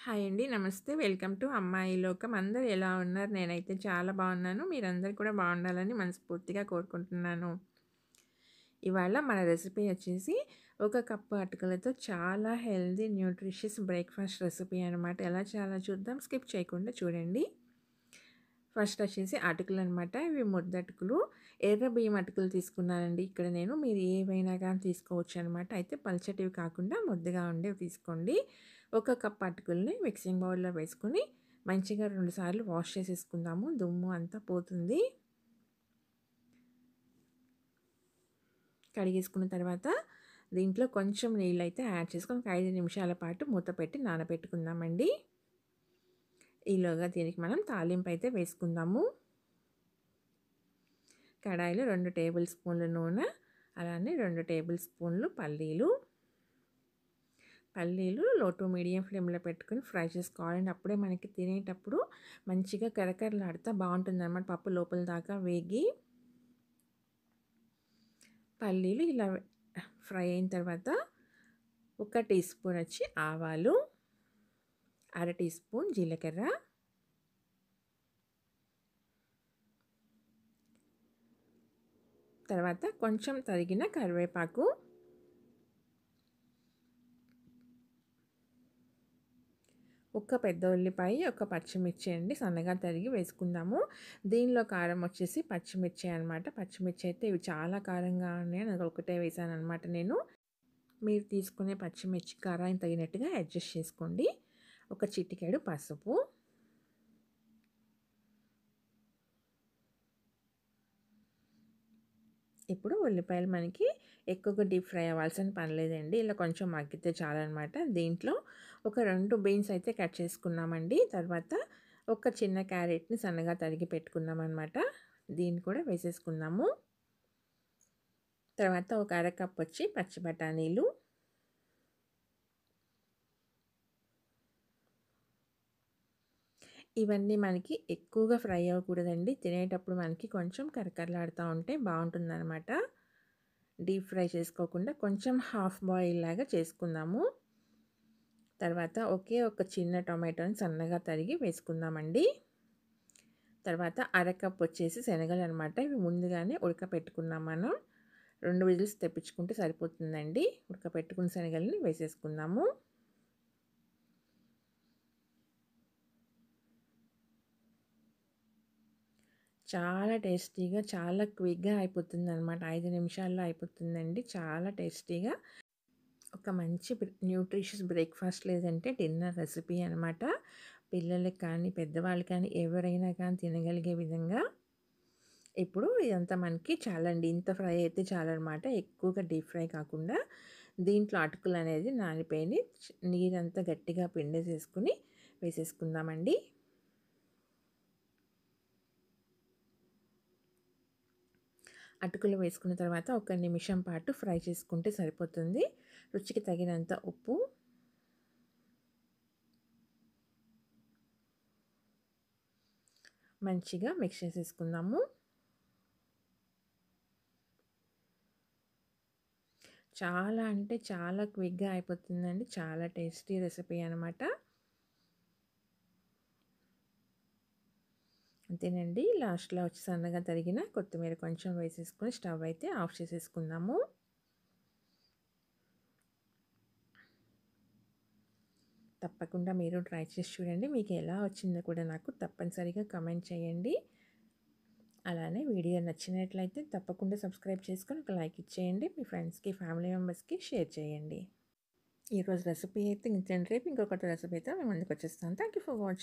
Hi అండి. నమస్తే. Welcome to అమ్మాయి లోకం. అందరూ ఎలా ఉన్నారు? నేనైతే చాలా బాగున్నాను. మీరందరూ కూడా బాగుండాలని మనస్ఫూర్తిగా కోరుకుంటున్నాను. ఇవాళ మన రెసిపీ వచ్చేసి ఒక కప్పు అటుకులతో చాలా హెల్తీ, న్యూట్రిషియస్ బ్రేక్‌ఫాస్ట్ రెసిపీ అనమాట. ఎలా చేయాలో చూద్దాం. స్కిప్ చేయకుండా చూడండి. ఫస్ట్ వచ్చేసి అటుకులనమాట. ఇవి ముద్దటుకులు. ఎర్ర బియ్యం అటుకులు తీసుకున్నానండి ఇక్కడ నేను. మీరు ఏవైనా గానీ తీసుకోవచ్చనమాట. అయితే పల్చటివి కాకుండా ముద్దగా ఉండేవి తీసుకోండి. ఒక కప్ అటుకుల్ని మిక్సింగ్ బౌల్‌లో వేసుకొని మంచిగా 2 సార్లు వాష్ చేసేసుకుందాము. దుమ్ము అంతా పోతుంది. కడిగేసుకున్న తర్వాత దీంట్లో కొంచెం నీళ్ళైతే యాడ్ చేసుకొని ఒక 5 నిమిషాల పాటు మూత పెట్టి నానబెట్టుకుందామండి. ఈలోగా దీనికి మనం తాలింపు అయితే వేసుకుందాము. కడాయిలో 2 టేబుల్ స్పూన్ల నూనె, అలానే 2 టేబుల్ స్పూన్లు పల్లీలు లో టు మీడియం ఫ్లేమ్‌లో పెట్టుకొని ఫ్రై చేసుకోవాలండి. అప్పుడే మనకి తినేటప్పుడు మంచిగా కరకరలాడుతా బావుంటుందన్నమాట. పప్పు లోపల దాకా వేగి పల్లీలు ఇలా ఫ్రై అయిన తర్వాత ఒక టీ స్పూన్ వచ్చి ఆవాలు, అర టీ స్పూన్ జీలకర్ర, తర్వాత కొంచెం తరిగిన కరివేపాకు, ఒక పెద్ద ఉల్లిపాయ, ఒక పచ్చిమిర్చి అండి సన్నగా తరిగి వేసుకుందాము. దీనిలో కారం వచ్చేసి పచ్చిమిర్చి అనమాట. పచ్చిమిర్చి అయితే ఇవి చాలా కారంగా ఉన్నాయి. అది ఒకటే వేసాననమాట నేను. మీరు తీసుకునే పచ్చిమిర్చి కారానికి తగినట్టుగా అడ్జస్ట్ చేసుకోండి. ఒక చిటికెడు పసుపు, ఇప్పుడు ఉల్లిపాయలు మనకి ఎక్కువగా డీప్ ఫ్రై అవ్వాల్సిన పని లేదండి. ఇలా కొంచెం మగ్గితే చాలనమాట. దీంట్లో ఒక 2 బీన్స్ అయితే కట్ చేసుకున్నామండి. తర్వాత ఒక చిన్న క్యారెట్‌ని సన్నగా తరిగి పెట్టుకున్నామనమాట. దీన్ని కూడా వేసేసుకుందాము. తర్వాత ఒక అర కప్ వచ్చి పచ్చి బఠానీలు, ఇవన్నీ మనకి ఎక్కువగా ఫ్రై అవ్వకూడదండి. తినేటప్పుడు మనకి కొంచెం కరకరలాడుతూ ఉంటే బావుంటుందనమాట. డీప్ ఫ్రై చేసుకోకుండా కొంచెం హాఫ్ బాయిల్ లాగా చేసుకుందాము. తర్వాత ఒకే ఒక చిన్న టొమాటోని సన్నగా తరిగి వేసుకుందామండి. తర్వాత అర కప్ వచ్చేసి శనగలనమాట. ఇవి ముందుగానే ఉడకపెట్టుకున్నాం మనం. 2 విజిల్స్ తెప్పించుకుంటే సరిపోతుందండి. ఉడకపెట్టుకున్న శనగలని వేసేసుకుందాము. చాలా టేస్టీగా, చాలా క్విక్‌గా అయిపోతుందనమాట. 5 నిమిషాల్లో అయిపోతుందండి. చాలా టేస్టీగా ఒక మంచి న్యూట్రిషియస్ బ్రేక్‌ఫాస్ట్ లేదంటే డిన్నర్ రెసిపీ అనమాట. పిల్లలకి కానీ, పెద్దవాళ్ళు కానీ ఎవరైనా కానీ తినగలిగే విధంగా. ఇప్పుడు ఇదంతా మనకి చాలండి. ఇంత ఫ్రై అయితే చాలనమాట. ఎక్కువగా డీప్ ఫ్రై కాకుండా దీంట్లో అటుకులనేది నానిపోయినాయి. నీరంతా గట్టిగా పిండేసేసుకొని వేసేసుకుందామండి. అటుకులు వేసుకున్న తర్వాత ఒక నిమిషం పాటు ఫ్రై చేసుకుంటే సరిపోతుంది. రుచికి తగినంత ఉప్పు, మంచిగా మిక్స్ చేసేసుకుందాము. చాలా అంటే చాలా క్విక్‌గా అయిపోతుందండి. చాలా టేస్టీ రెసిపీ అనమాట. అంతేనండి. లాస్ట్‌లో వచ్చి సన్నగా తరిగిన కొత్తిమీర కొంచెం వేసేసుకొని స్టవ్ అయితే ఆఫ్ చేసేసుకుందాము. తప్పకుండా మీరు ట్రై చేసి చూడండి. మీకు ఎలా వచ్చిందో కూడా నాకు తప్పనిసరిగా కామెంట్ చేయండి. అలానే వీడియో నచ్చినట్లయితే తప్పకుండా సబ్స్క్రైబ్ చేసుకొని ఒక లైక్ ఇచ్చేయండి. మీ ఫ్రెండ్స్‌కి, ఫ్యామిలీ మెంబర్స్‌కి షేర్ చేయండి. ఈరోజు రెసిపీ అయితే ఇంతేనండి. రేపు ఇంకొకటి రెసిపీతో మీ ముందుకు వచ్చేస్తాను. Thank you for watching.